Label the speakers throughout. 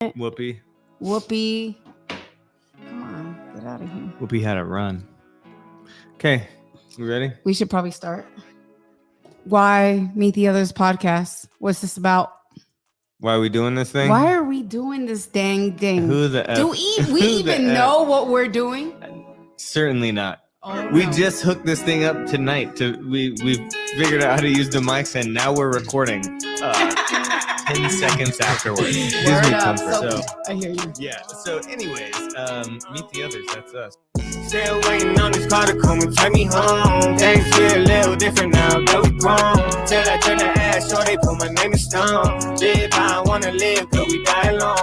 Speaker 1: Whoopi.
Speaker 2: Whoopi. Come on, get out of here.
Speaker 1: Whoopi had a run. Okay, you ready?
Speaker 2: We should probably start. Why Meet the Others podcast? What's this about?
Speaker 1: Why are we doing this thing?
Speaker 2: Why are we doing this dang thing?
Speaker 1: Who the F?
Speaker 2: Do we even know what we're doing?
Speaker 1: Certainly not.
Speaker 2: Oh,
Speaker 1: We
Speaker 2: no.
Speaker 1: just hooked this thing up tonight. We figured out how to use the mics, and now we're recording 10 seconds afterwards. Disney comfort. So
Speaker 2: I hear you.
Speaker 1: yeah. So anyways, Meet the Others. That's us.
Speaker 3: Still waiting on this car to come and take me home. Things feel a little different now that we grown. Till I turn the ass, so they put my name in stone. Live how I wanna live, cause we die alone.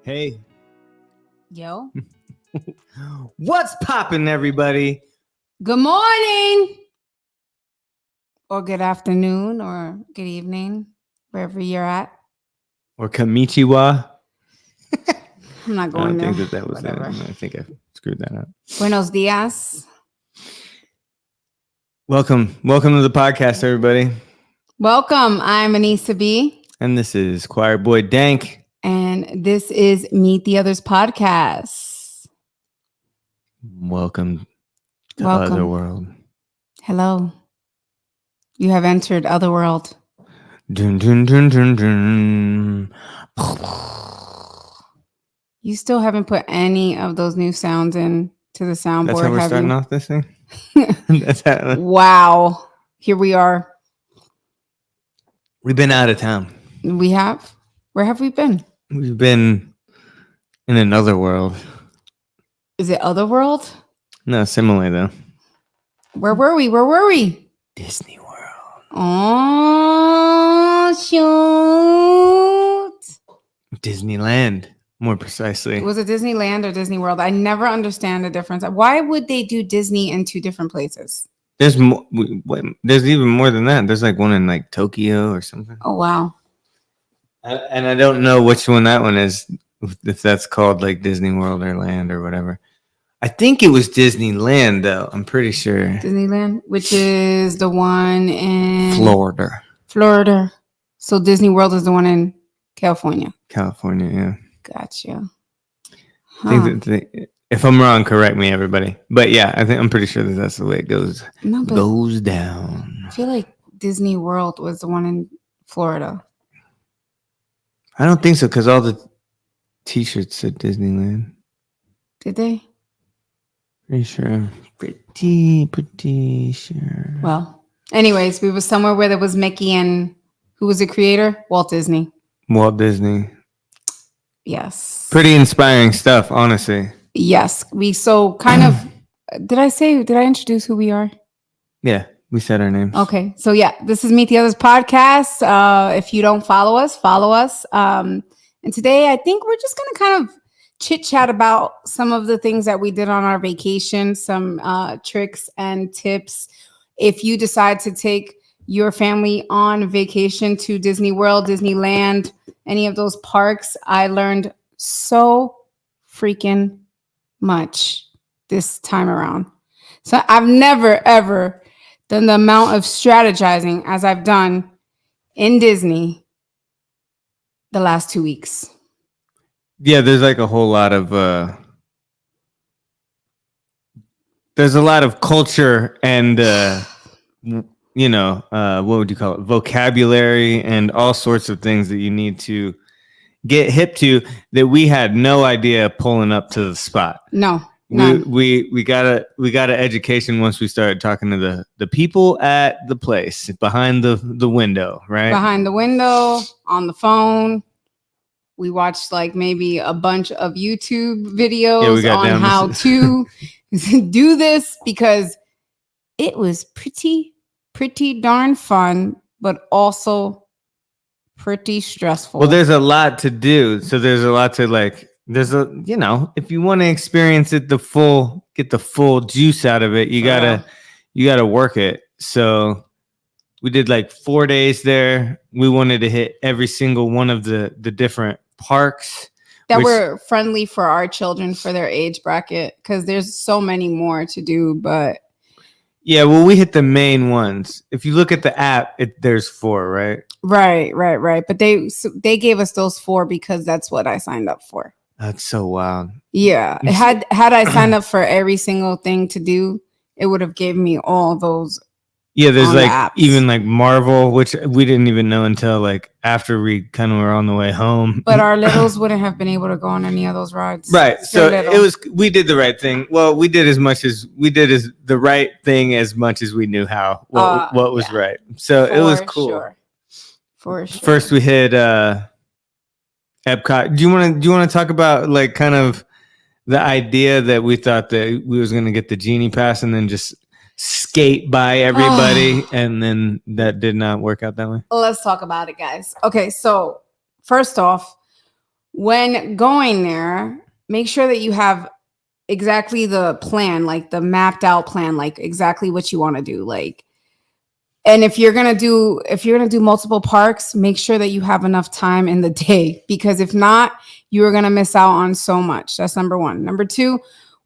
Speaker 1: Hey,
Speaker 2: Yo.
Speaker 1: what's poppin', everybody?
Speaker 2: Good morning. Or good afternoon or good evening, wherever you're at.
Speaker 1: Or konnichiwa.
Speaker 2: I'm not
Speaker 1: I
Speaker 2: going
Speaker 1: don't
Speaker 2: there.
Speaker 1: think that was it.
Speaker 2: Whatever.
Speaker 1: I think I screwed that up.
Speaker 2: Buenos dias.
Speaker 1: Welcome to the podcast, everybody.
Speaker 2: Welcome. I'm Anissa B.
Speaker 1: And this is Choirboy Dank.
Speaker 2: And this is Meet the Others podcast.
Speaker 1: Welcome to
Speaker 2: Welcome.
Speaker 1: Otherworld.
Speaker 2: Hello. You have entered Otherworld.
Speaker 1: Dun, dun, dun, dun, dun.
Speaker 2: You still haven't put any of those new sounds in to the soundboard.
Speaker 1: That's how we're
Speaker 2: have
Speaker 1: starting
Speaker 2: you?
Speaker 1: off this thing? That's how
Speaker 2: Wow. Here we are.
Speaker 1: we've been out of town.
Speaker 2: We have. Where have we been?
Speaker 1: We've been in another world.
Speaker 2: Is it Otherworld?
Speaker 1: No, similar though.
Speaker 2: Where were we? Where were we?
Speaker 1: Disney World.
Speaker 2: Oh, shoot.
Speaker 1: Disneyland, more precisely.
Speaker 2: Was it Disneyland or Disney World? I never understand the difference. Why would they do Disney in two different places?
Speaker 1: There's more. There's even more than that. There's like one in like Tokyo or something.
Speaker 2: Oh, wow.
Speaker 1: And I don't know which one that one is. If that's called like Disney World or Land or whatever. I think it was Disneyland though. I'm pretty sure.
Speaker 2: Disneyland, which is the one in
Speaker 1: Florida.
Speaker 2: So Disney World is the one in California.
Speaker 1: California, yeah.
Speaker 2: Gotcha.
Speaker 1: I think that if I'm wrong, correct me, everybody. But yeah, I'm pretty sure that's the way it goes.
Speaker 2: No, but
Speaker 1: Goes down.
Speaker 2: I feel like Disney World was the one in Florida.
Speaker 1: I don't think so, because all the T-shirts said Disneyland.
Speaker 2: Did they?
Speaker 1: Pretty sure. Pretty sure.
Speaker 2: Well, anyways, we were somewhere where there was Mickey and who was the creator? Walt Disney.
Speaker 1: Walt Disney.
Speaker 2: Yes.
Speaker 1: Pretty inspiring stuff, honestly.
Speaker 2: Yes. We so kind of did I introduce who we are?
Speaker 1: Yeah, we said our names.
Speaker 2: Okay. So yeah, this is Meet the Others podcast. If you don't follow us, follow us. And today I think we're just gonna kind of chit chat about some of the things that we did on our vacation, some tricks and tips. If you decide to take your family on vacation to Disney World, Disneyland, any of those parks, I learned so freaking much this time around. So I've never, ever done the amount of strategizing as I've done in Disney the last 2 weeks.
Speaker 1: Yeah, there's like a whole lot of there's a lot of culture and what would you call it? Vocabulary and all sorts of things that you need to get hip to that we had no idea pulling up to the spot.
Speaker 2: No.
Speaker 1: We got an education once we started talking to the people at the place behind the window, right?
Speaker 2: Behind the window, on the phone. We watched like maybe a bunch of YouTube videos on how to do this because it was pretty darn fun, but also pretty stressful.
Speaker 1: Well, there's a lot to do. So there's a lot to like, if you want to experience it get the full juice out of it, you gotta work it. So we did like 4 days there. We wanted to hit every single one of the different parks
Speaker 2: that were friendly for our children for their age bracket, because there's so many more to do, but
Speaker 1: Yeah, well, we hit the main ones. If you look at the app, there's 4, right?
Speaker 2: Right. But they gave us those 4 because that's what I signed up for.
Speaker 1: That's so wild.
Speaker 2: Yeah. Had I signed up for every single thing to do, it would have given me all those.
Speaker 1: Yeah, there's
Speaker 2: on
Speaker 1: like
Speaker 2: the apps.
Speaker 1: even like Marvel, which we didn't even know until like after we kind of were on the way home.
Speaker 2: But our littles wouldn't have been able to go on any of those rides.
Speaker 1: Right. So
Speaker 2: little.
Speaker 1: we did the right thing. Well, we did the right thing as much as we knew how, what was right. So it was cool.
Speaker 2: Sure. For sure.
Speaker 1: First we hit Epcot. Do you want to talk about like kind of the idea that we thought that we was going to get the Genie Pass and then just skate by everybody, and then that did not work out that way?
Speaker 2: Let's talk about it, guys. Okay, so first off, when going there, make sure that you have exactly the plan, like the mapped out plan, like exactly what you want to do. Like, and if you're gonna do multiple parks, make sure that you have enough time in the day, because if not, you are gonna miss out on so much. That's number 1. Number 2,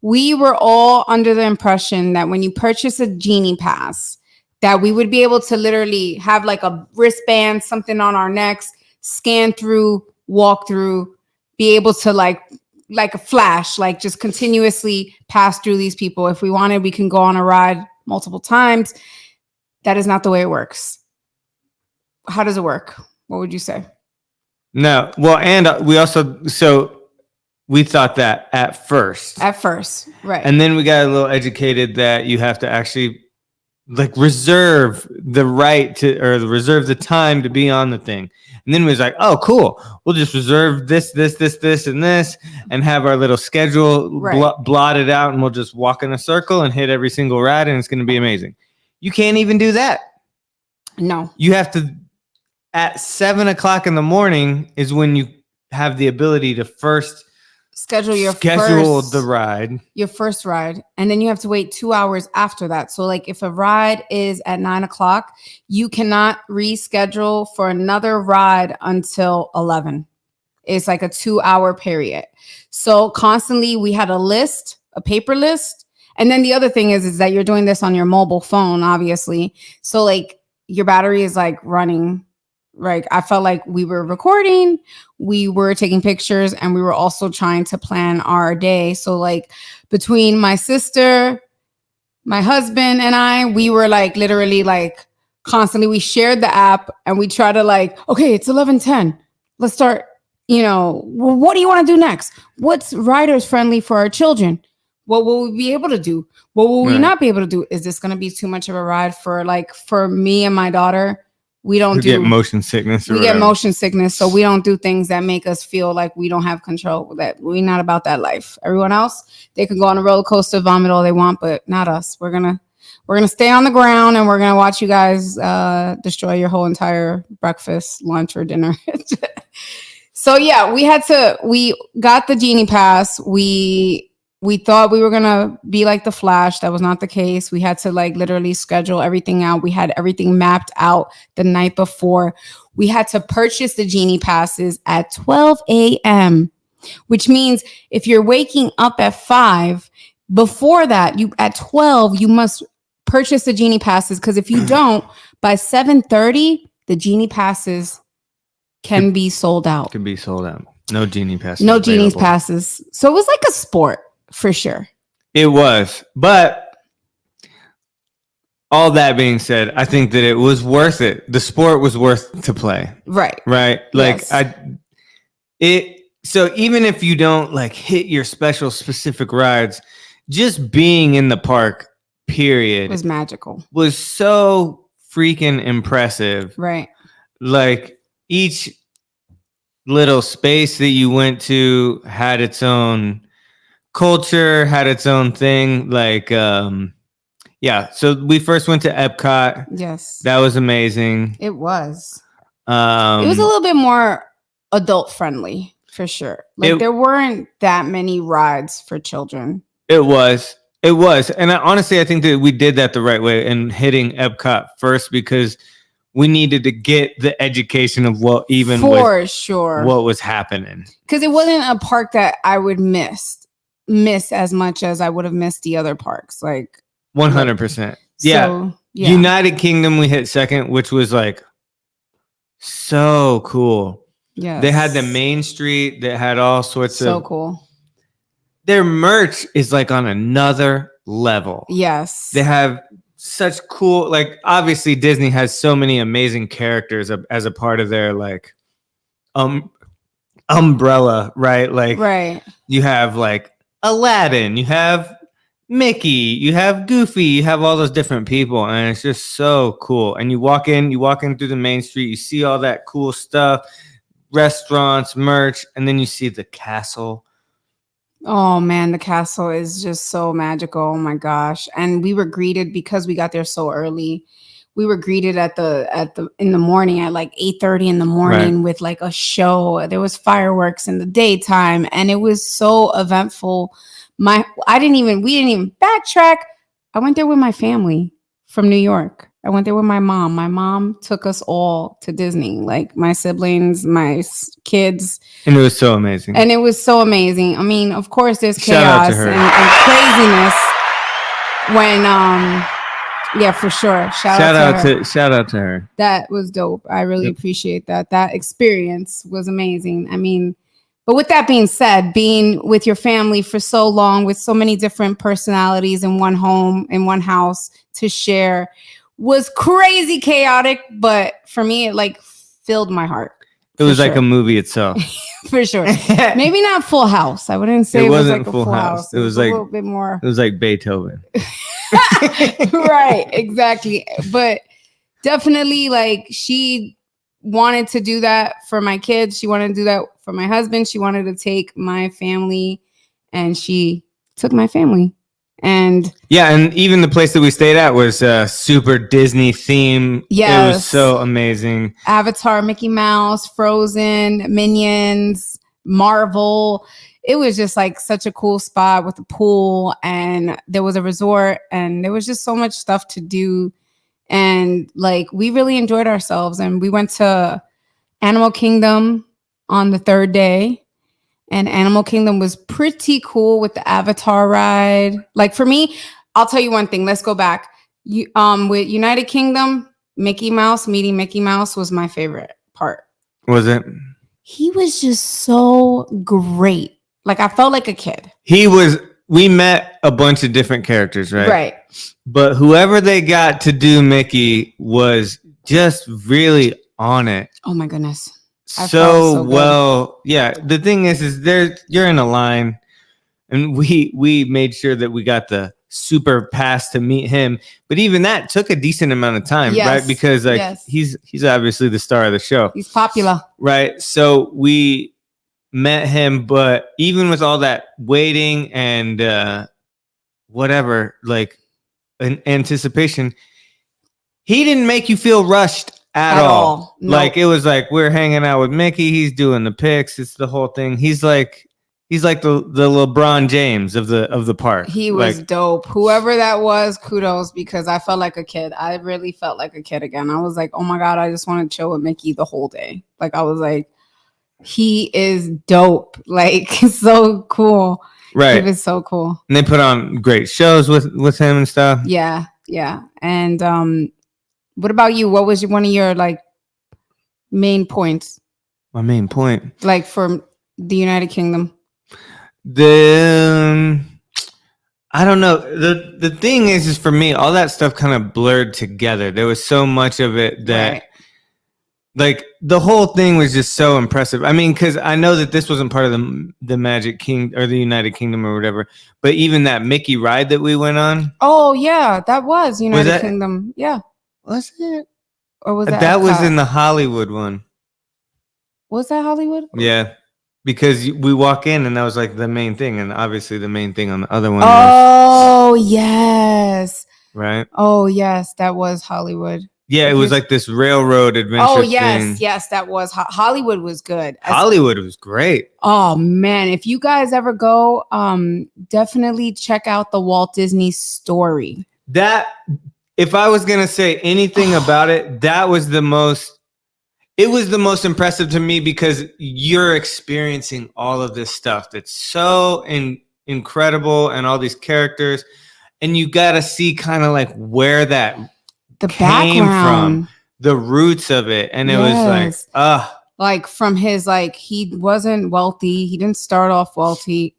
Speaker 2: we were all under the impression that when you purchase a Genie Pass, that we would be able to literally have like a wristband, something on our necks, scan through, walk through, be able to like a flash, like just continuously pass through these people. If we wanted, we can go on a ride multiple times. That is not the way it works. How does it work? What would you say?
Speaker 1: No. Well, and we thought that at first,
Speaker 2: right?
Speaker 1: And then we got a little educated that you have to actually like reserve the right to, or reserve the time to be on the thing. And then we was like, oh, cool. We'll just reserve this, and this, and have our little schedule blotted out, and we'll just walk in a circle and hit every single ride, and it's going to be amazing. You can't even do that.
Speaker 2: No.
Speaker 1: You have to, at 7:00 in the morning is when you have the ability to first schedule the ride.
Speaker 2: Your first ride. And then you have to wait 2 hours after that. So like if a ride is at 9:00, you cannot reschedule for another ride until 11. It's like a 2-hour period. So constantly we had a paper list. And then the other thing is that you're doing this on your mobile phone, obviously. So like your battery is like running. Right. I felt like we were recording, we were taking pictures, and we were also trying to plan our day. So like between my sister, my husband, and I, we were like literally like constantly, we shared the app and we try to like, okay, it's 11:10. Let's start, what do you want to do next? What's riders friendly for our children? What will we be able to do? What will we not be able to do? Is this going to be too much of a ride for me and my daughter? We get
Speaker 1: motion sickness.
Speaker 2: We get motion sickness, so we don't do things that make us feel like we don't have control. That we're not about that life. Everyone else, they can go on a roller coaster, vomit all they want, but not us. We're gonna stay on the ground, and we're gonna watch you guys destroy your whole entire breakfast, lunch, or dinner. So yeah, we got the Genie Pass. We thought we were going to be like the Flash. That was not the case. We had to like literally schedule everything out. We had everything mapped out the night before. We had to purchase the Genie Passes at 12 a.m., which means if you're waking up at 5, before that, at 12, you must purchase the Genie Passes, because if you don't, by 7:30, the Genie Passes can be sold out.
Speaker 1: Can be sold out. No Genie Passes.
Speaker 2: No Genie Passes. So it was like a sport. For sure.
Speaker 1: It was. But all that being said, I think that it was worth it. The sport was worth to play.
Speaker 2: Right.
Speaker 1: Like so even if you don't like hit your specific rides, just being in the park, period,
Speaker 2: was magical.
Speaker 1: Was so freaking impressive.
Speaker 2: Right.
Speaker 1: Like each little space that you went to had its own culture, had its own thing. Like so we first went to Epcot.
Speaker 2: Yes,
Speaker 1: that was amazing.
Speaker 2: It was it was a little bit more adult friendly, for sure. Like there weren't that many rides for children.
Speaker 1: It was, and honestly I think that we did that the right way in hitting Epcot first, because we needed to get the education of what was happening, because
Speaker 2: it wasn't a park that I would miss as much as I would have missed the other parks. Like
Speaker 1: 100%.
Speaker 2: So, yeah.
Speaker 1: United Kingdom we hit second, which was like so cool.
Speaker 2: Yes.
Speaker 1: They had the main street that had all sorts
Speaker 2: so
Speaker 1: of
Speaker 2: cool.
Speaker 1: Their merch is like on another level.
Speaker 2: Yes.
Speaker 1: They have such cool, like obviously Disney has so many amazing characters as a part of their like umbrella, right? Like
Speaker 2: right.
Speaker 1: You have like Aladdin, you have Mickey, you have Goofy, you have all those different people, and it's just so cool. And you walk in through the main street, you see all that cool stuff, restaurants, merch, and then you see the castle.
Speaker 2: Oh man, the castle is just so magical. Oh my gosh. And we were greeted because we got there so early. We were greeted in the morning at like 8:30 in the morning with like a show. There was fireworks in the daytime and it was so eventful. We didn't even backtrack. I went there with my family from New York. I went there with my mom. My mom took us all to Disney, like my siblings, my kids.
Speaker 1: And it was so amazing.
Speaker 2: I mean, of course, there's chaos and craziness when, yeah, for sure. Shout
Speaker 1: out to her.
Speaker 2: That was dope. I really appreciate that. That experience was amazing. I mean, but with that being said, being with your family for so long with so many different personalities in one home, in one house to share was crazy chaotic. But for me, it like filled my heart.
Speaker 1: It was like a movie itself.
Speaker 2: For sure. Maybe not Full House. I wouldn't say it wasn't like a Full House.
Speaker 1: It was like
Speaker 2: a little bit more.
Speaker 1: It was like Beethoven.
Speaker 2: Right, exactly. But definitely like she wanted to do that for my kids. She wanted to do that for my husband. She wanted to take my family and she took my family. And
Speaker 1: yeah, and even the place that we stayed at was super Disney theme.
Speaker 2: Yes.
Speaker 1: It was so amazing.
Speaker 2: Avatar, Mickey Mouse, Frozen, Minions, Marvel. It was just like such a cool spot with a pool and there was a resort and there was just so much stuff to do. And like we really enjoyed ourselves. And we went to Animal Kingdom on the third day. And Animal Kingdom was pretty cool with the Avatar ride. Like for me, I'll tell you one thing. Let's go back. With United Kingdom, meeting Mickey Mouse was my favorite part.
Speaker 1: Was it?
Speaker 2: He was just so great. Like I felt like a kid.
Speaker 1: We met a bunch of different characters, right?
Speaker 2: Right.
Speaker 1: But whoever they got to do Mickey was just really on it.
Speaker 2: Oh my goodness.
Speaker 1: So well. Yeah. The thing is you're in a line and we made sure that we got the super pass to meet him. But even that took a decent amount of time, right? Because like he's obviously the star of the show.
Speaker 2: He's popular.
Speaker 1: Right. So we met him, but even with all that waiting and whatever, like an anticipation, he didn't make you feel rushed at all. Nope. Like it was like we're hanging out with Mickey, he's doing the pics, it's the whole thing. He's like the LeBron James of the park.
Speaker 2: He was dope. Whoever that was, kudos, because I felt like a kid. I really felt like a kid again. I was like, oh my God, I just want to chill with Mickey the whole day. Like I was like, he is dope. Like so cool.
Speaker 1: Right.
Speaker 2: He was so cool.
Speaker 1: And they put on great shows with him and stuff.
Speaker 2: Yeah. Yeah. And what about you? What was one of your like main points?
Speaker 1: My main point,
Speaker 2: like for the United Kingdom.
Speaker 1: I don't know. The thing is for me, all that stuff kind of blurred together. There was so much of it that, like, the whole thing was just so impressive. I mean, because I know that this wasn't part of the Magic King or the United Kingdom or whatever, but even that Mickey ride that we went on.
Speaker 2: Oh yeah, that was United Kingdom. Yeah.
Speaker 1: Was it?
Speaker 2: Or was that?
Speaker 1: That was in the Hollywood one.
Speaker 2: Was that Hollywood?
Speaker 1: Yeah, because we walk in and that was like the main thing, and obviously the main thing on the other one.
Speaker 2: Oh yes.
Speaker 1: Right.
Speaker 2: Oh yes, that was Hollywood.
Speaker 1: Yeah, it was like this railroad adventure.
Speaker 2: Oh yes,
Speaker 1: thing.
Speaker 2: Yes, that was Hollywood was good.
Speaker 1: Hollywood was great.
Speaker 2: Oh man, if you guys ever go, definitely check out the Walt Disney Story.
Speaker 1: That, if I was gonna say anything about it, that was the most. It was the most impressive to me because you're experiencing all of this stuff that's so incredible and all these characters. and you got to see kind of like where that
Speaker 2: The
Speaker 1: came
Speaker 2: background.
Speaker 1: from, the roots of it. And it was
Speaker 2: like from his, like, he wasn't wealthy. He didn't start off wealthy.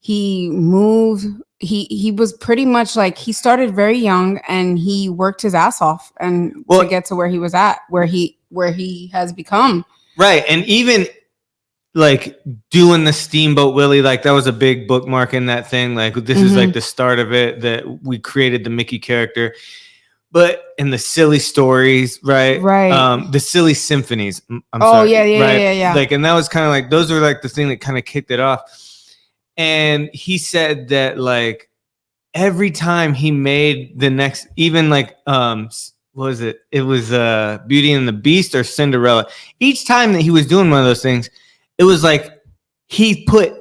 Speaker 2: He moved. He was pretty much like, he started very young and he worked his ass off and to get to where he was at, where he has become.
Speaker 1: Right. And even like doing the Steamboat Willie, like that was a big bookmark in that thing. Like this is like the start of it, that we created the Mickey character. But in the silly stories, right? The silly symphonies. I'm sorry.
Speaker 2: Yeah.
Speaker 1: Like, and that was kind of like, those were like the thing that kind of kicked it off. And he said that like every time he made the next, even like what was it? It was Beauty and the Beast or Cinderella. Each time that he was doing one of those things, it was like he put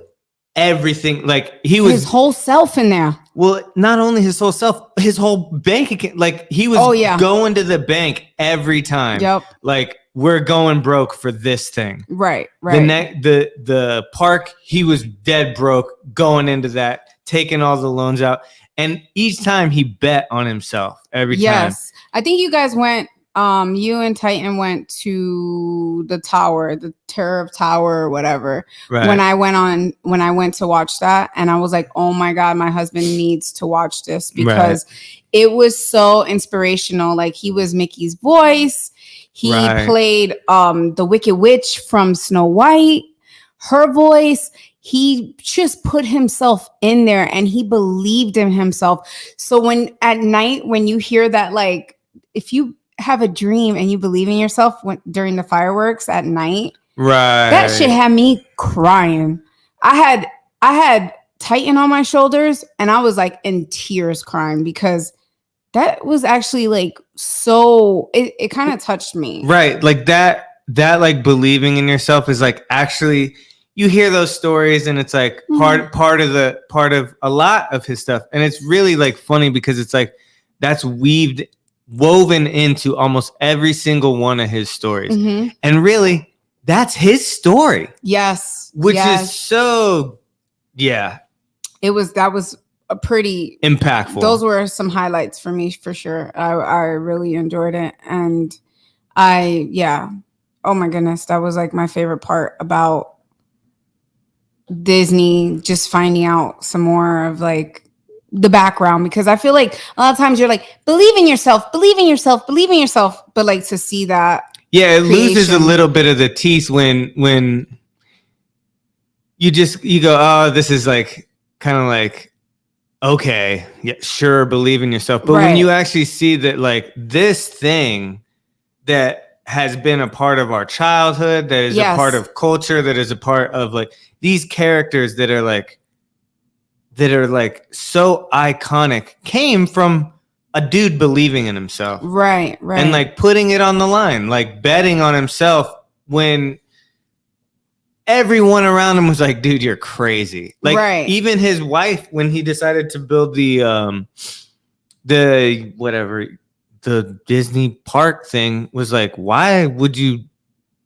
Speaker 1: everything, like he was
Speaker 2: his whole self in there.
Speaker 1: Well, not only his whole self, his whole bank account. Like he was going to the bank every time.
Speaker 2: Yep.
Speaker 1: Like, we're going broke for this thing.
Speaker 2: Right.
Speaker 1: The park, he was dead broke going into that, taking all the loans out. And each time he bet on himself every time. Yes.
Speaker 2: I think you guys went, you and Titan went to the tower, the Terror of Tower or whatever.
Speaker 1: Right.
Speaker 2: When I went to watch that, and I was like, oh my God, my husband needs to watch this because it was so inspirational. Like, he was Mickey's voice. He played the Wicked Witch from Snow White, her voice. He just put himself in there and he believed in himself. So when at night, when you hear that, like, if you have a dream and you believe in yourself during the fireworks at night, that shit had me crying. I had Titan on my shoulders and I was like in tears crying because that was actually like, so it kind of touched me.
Speaker 1: Right. Like that like believing in yourself is like, actually, you hear those stories and it's like part of a lot of his stuff. And it's really like funny because it's like, that's woven into almost every single one of his stories. And really, that's his story.
Speaker 2: Yes.
Speaker 1: Which is so,
Speaker 2: that was a pretty
Speaker 1: impactful.
Speaker 2: Those were some highlights for me for sure. I really enjoyed it. And oh my goodness, that was like my favorite part about Disney, just finding out some more of like the background, because I feel like a lot of times you're like, believe in yourself, but like to see that
Speaker 1: it loses a little bit of the teeth when you go, oh, this is like kind of like, okay, yeah, sure, believe in yourself. But when you actually see that, like, this thing that has been a part of our childhood, that is a part of culture, that is a part of like these characters that are like so iconic, came from a dude believing in himself. Right. And like putting it on the line, like betting on himself when everyone around him was like, dude, you're crazy. Like even his wife, when he decided to build the Disney park thing, was like, why would you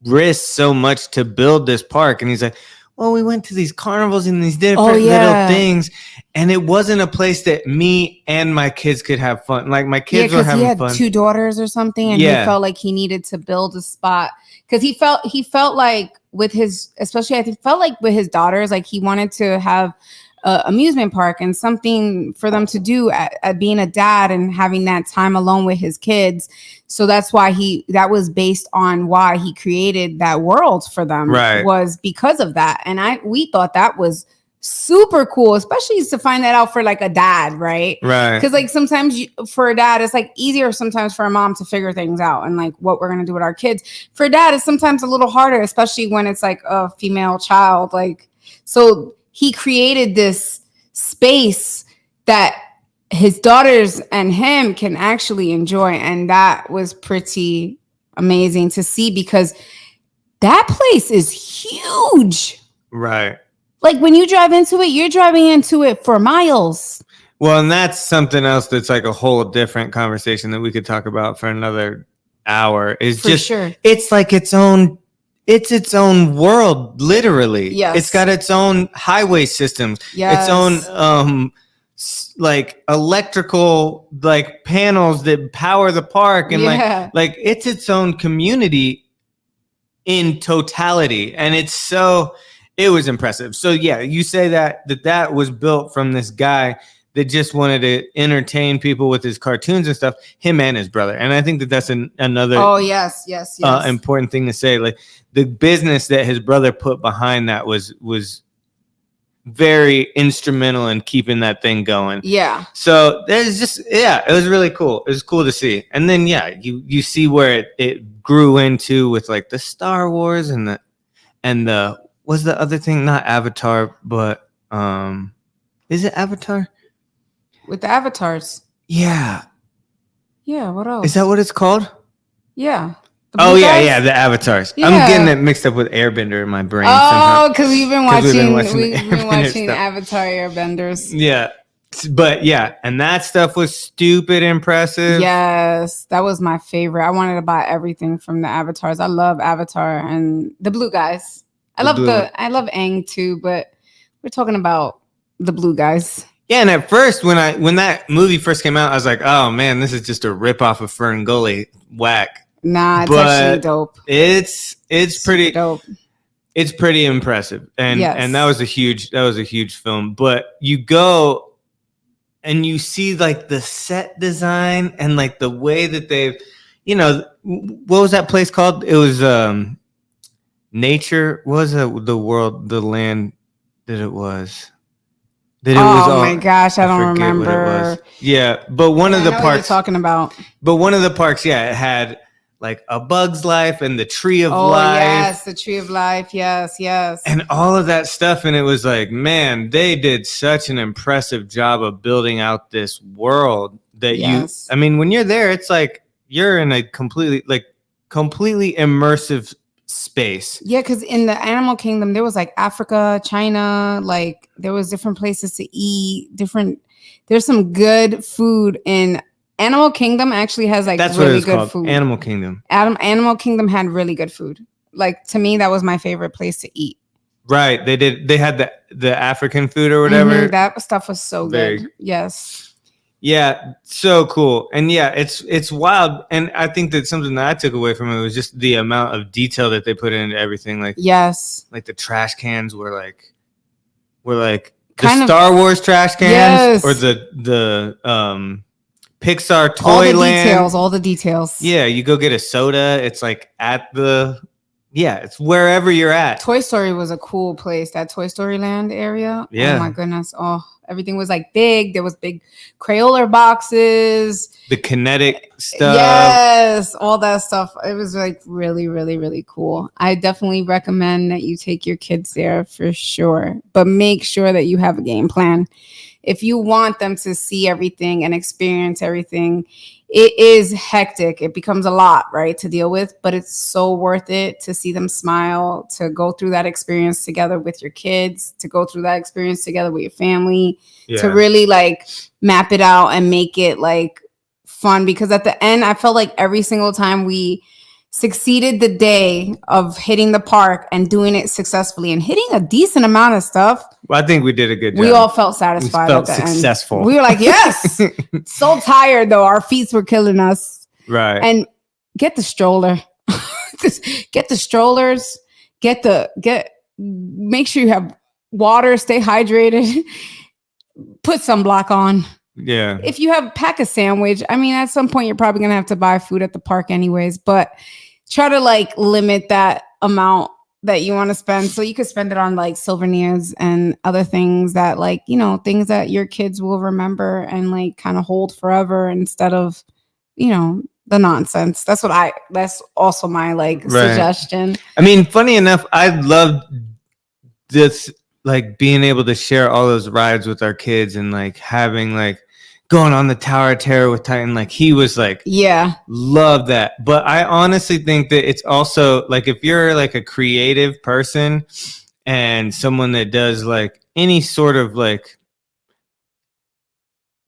Speaker 1: risk so much to build this park? And he's like, well, we went to these carnivals and these different little things, and it wasn't a place that me and my kids could have fun. Like, my kids were having fun.
Speaker 2: He had 2 daughters or something, and he felt like he needed to build a spot because he felt like with his, especially I think, felt like with his daughters, like he wanted to have a amusement park and something for them to do at being a dad and having that time alone with his kids. So that's why that was based on why he created that world for them, was because of that. And we thought that was super cool, especially to find that out for like a dad, right? Because like sometimes for a dad, it's like easier sometimes for a mom to figure things out and like what we're going to do with our kids. For a dad, it's sometimes a little harder, especially when it's like a female child. Like, so he created this space that his daughters and him can actually enjoy. And that was pretty amazing to see because that place is huge.
Speaker 1: Right.
Speaker 2: Like when you drive into it, you're driving into it for miles.
Speaker 1: Well, and that's something else that's like a whole different conversation that we could talk about for another hour. It's like its own world, literally.
Speaker 2: Yes.
Speaker 1: It's got its own highway systems, its own like electrical like panels that power the park, and like it's its own community in totality, and it was impressive. So yeah, you say that was built from this guy that just wanted to entertain people with his cartoons and stuff, him and his brother. And I think that's another
Speaker 2: yes.
Speaker 1: important thing to say. Like the business that his brother put behind that was very instrumental in keeping that thing going.
Speaker 2: Yeah.
Speaker 1: So there's just it was really cool. It was cool to see. And then you see where it grew into with like the Star Wars and the was the other thing, not Avatar, but is it Avatar?
Speaker 2: With the avatars.
Speaker 1: Yeah.
Speaker 2: Yeah, what else?
Speaker 1: Is that what it's called?
Speaker 2: Yeah.
Speaker 1: Oh yeah, the avatars. Yeah. I'm getting it mixed up with Airbender in my brain.
Speaker 2: Oh, because we've been watching
Speaker 1: stuff.
Speaker 2: Avatar Airbenders.
Speaker 1: Yeah, but yeah, and that stuff was stupid impressive.
Speaker 2: Yes, that was my favorite. I wanted to buy everything from the avatars. I love Avatar and the blue guys. I love Aang too, but we're talking about the blue guys.
Speaker 1: Yeah, and at first when that movie first came out, I was like, oh man, this is just a ripoff of Fern Gully. Whack.
Speaker 2: Nah, it's actually dope.
Speaker 1: It's pretty
Speaker 2: dope.
Speaker 1: It's pretty impressive, and that was a huge film. But you go and you see like the set design and like the way that they've, what was that place called? It was Nature. What was the land that it was?
Speaker 2: My gosh, I don't remember.
Speaker 1: Yeah, but one of the parks
Speaker 2: you're talking about.
Speaker 1: But one of the parks, it had like A Bug's Life and the Tree of Life.
Speaker 2: Yes, the Tree of Life. Yes.
Speaker 1: And all of that stuff. And it was like, man, they did such an impressive job of building out this world that when you're there, it's like you're in a completely immersive space.
Speaker 2: Yeah, because in the animal kingdom, there was like Africa, China, like there was different places to eat, there's some good food in Animal Kingdom. Actually has like really good food.
Speaker 1: Animal Kingdom.
Speaker 2: Animal Kingdom had really good food. Like to me, that was my favorite place to eat.
Speaker 1: Right. They had the African food or whatever.
Speaker 2: Mm-hmm. That stuff was so good. Yes.
Speaker 1: Yeah, so cool. And yeah, it's wild. And I think that something that I took away from it was just the amount of detail that they put into everything. Like like the trash cans were like the Star Wars trash cans or the Pixar Toyland.
Speaker 2: All the details.
Speaker 1: Yeah, you go get a soda. It's like it's wherever you're at.
Speaker 2: Toy Story was a cool place. That Toy Story Land area.
Speaker 1: Yeah.
Speaker 2: Oh my goodness. Oh, everything was like big. There was big Crayola boxes.
Speaker 1: The kinetic stuff.
Speaker 2: Yes, all that stuff. It was like really, really, really cool. I definitely recommend that you take your kids there for sure. But make sure that you have a game plan. If you want them to see everything and experience everything, it is hectic. It becomes a lot, right, to deal with, but it's so worth it to see them smile, to go through that experience together with your kids, to go through that experience together with your family, to really like map it out and make it like fun. Because at the end, I felt like every single time we succeeded the day of hitting the park and doing it successfully and hitting a decent amount of stuff.
Speaker 1: Well, I think we did a good job.
Speaker 2: We all felt satisfied.
Speaker 1: We felt successful.
Speaker 2: End. We were like, yes. So tired though. Our feet were killing us.
Speaker 1: Right.
Speaker 2: And get the stroller. Get the strollers. Make sure you have water. Stay hydrated. Put sunblock on.
Speaker 1: Yeah.
Speaker 2: If you pack a sandwich, at some point you're probably going to have to buy food at the park anyways, but try to like limit that amount that you want to spend so you could spend it on like souvenirs and other things that like, things that your kids will remember and like kind of hold forever instead of, the nonsense. That's also my suggestion.
Speaker 1: Funny enough, I loved this, like being able to share all those rides with our kids and like having like going on the Tower of Terror with Titan. Like he was like, love that. But I honestly think that it's also like, if you're like a creative person and someone that does like any sort of like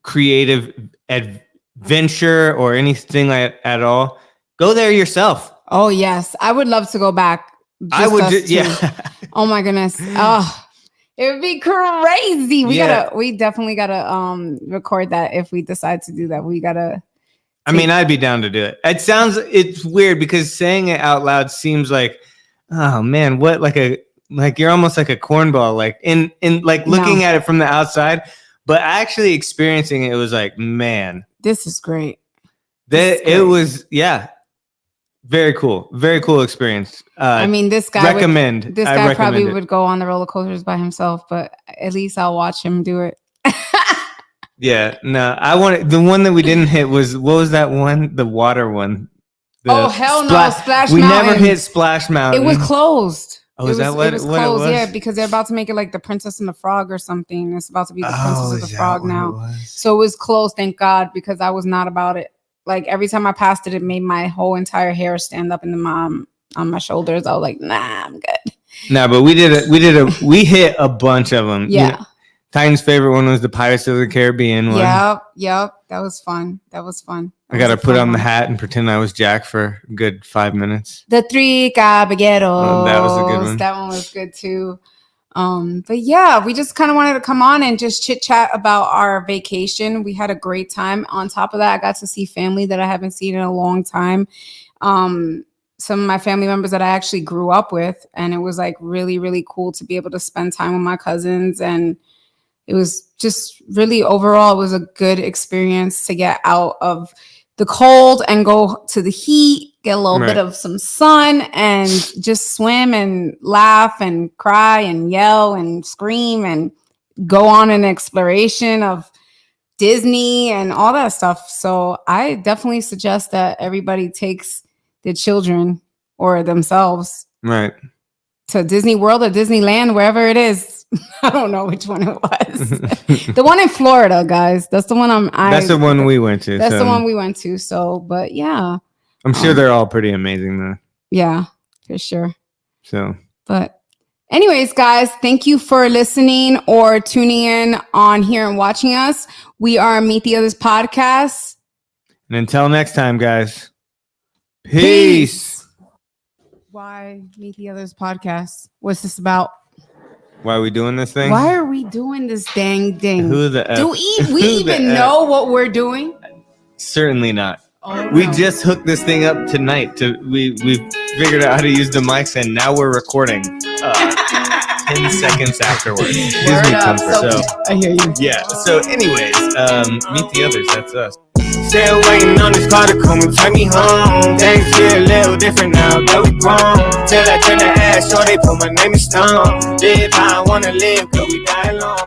Speaker 1: creative adventure or anything like at all, go there yourself.
Speaker 2: Oh yes. I would love to go back.
Speaker 1: I would. Yeah.
Speaker 2: Oh my goodness. Oh, It would be crazy.
Speaker 1: Yeah.
Speaker 2: We definitely gotta record that if we decide to do that. We gotta.
Speaker 1: I mean, I'd be down to do it. It's weird because saying it out loud seems like, oh man, what like you're almost like a cornball, like in like looking at it from the outside, but actually experiencing it was like, man,
Speaker 2: this is great.
Speaker 1: It was, yeah, very cool experience.
Speaker 2: I mean, this guy probably would go on the roller coasters by himself, but at least I'll watch him do it.
Speaker 1: Yeah, no, the one that we didn't hit was, what was that one? The water one.
Speaker 2: Oh, hell no, Splash Mountain.
Speaker 1: We never hit Splash Mountain.
Speaker 2: It was closed.
Speaker 1: Oh, is that what it was? Closed,
Speaker 2: yeah, because they're about to make it like the Princess and the Frog or something. It's about to be the Princess of the Frog now. So it was closed, thank God, because I was not about it. Like every time I passed it, it made my whole entire hair stand up on my shoulders. I was like, nah, I'm good.
Speaker 1: Nah, but we hit a bunch of them.
Speaker 2: Yeah.
Speaker 1: You know, Titan's favorite one was the Pirates of the Caribbean one.
Speaker 2: Yep. That was fun.
Speaker 1: I got to put on the hat and pretend I was Jack for a good 5 minutes.
Speaker 2: The Three Caballeros.
Speaker 1: Oh, that was a good one.
Speaker 2: That one was good too. But yeah, we just kind of wanted to come on and just chit chat about our vacation. We had a great time. On top of that, I got to see family that I haven't seen in a long time. Some of my family members that I actually grew up with, and it was like really, really cool to be able to spend time with my cousins. And it was just really overall, it was a good experience to get out of the cold and go to the heat, get a little bit of some sun, and just swim and laugh and cry and yell and scream and go on an exploration of Disney and all that stuff. So I definitely suggest that everybody takes their children or themselves to Disney World or Disneyland, wherever it is. I don't know which one it was. The one in Florida, guys. That's the one
Speaker 1: that's the one we went to.
Speaker 2: That's the one we went to. So, but yeah.
Speaker 1: I'm sure they're all pretty amazing though.
Speaker 2: Yeah, for sure.
Speaker 1: So,
Speaker 2: but anyways, guys, thank you for listening or tuning in on here and watching us. We are Meet the Others Podcast.
Speaker 1: And until next time, guys. Peace.
Speaker 2: Why Meet the Others Podcast? What's this about?
Speaker 1: Why are we doing this thing?
Speaker 2: Why are we doing this dang thing?
Speaker 1: Who the F?
Speaker 2: Do we even know what we're doing?
Speaker 1: Certainly not.
Speaker 2: Oh,
Speaker 1: we just hooked this thing up tonight. We figured out how to use the mics, and now we're recording 10 seconds afterwards. Gives me comfort. So
Speaker 2: I hear you.
Speaker 1: Yeah. So anyways, Meet the Others. That's us.
Speaker 3: Still waiting on this car to come and take me home. Things get a little different now that we grown. Till I turn the ass, so they put my name in stone. Live how I wanna live, cause we die alone.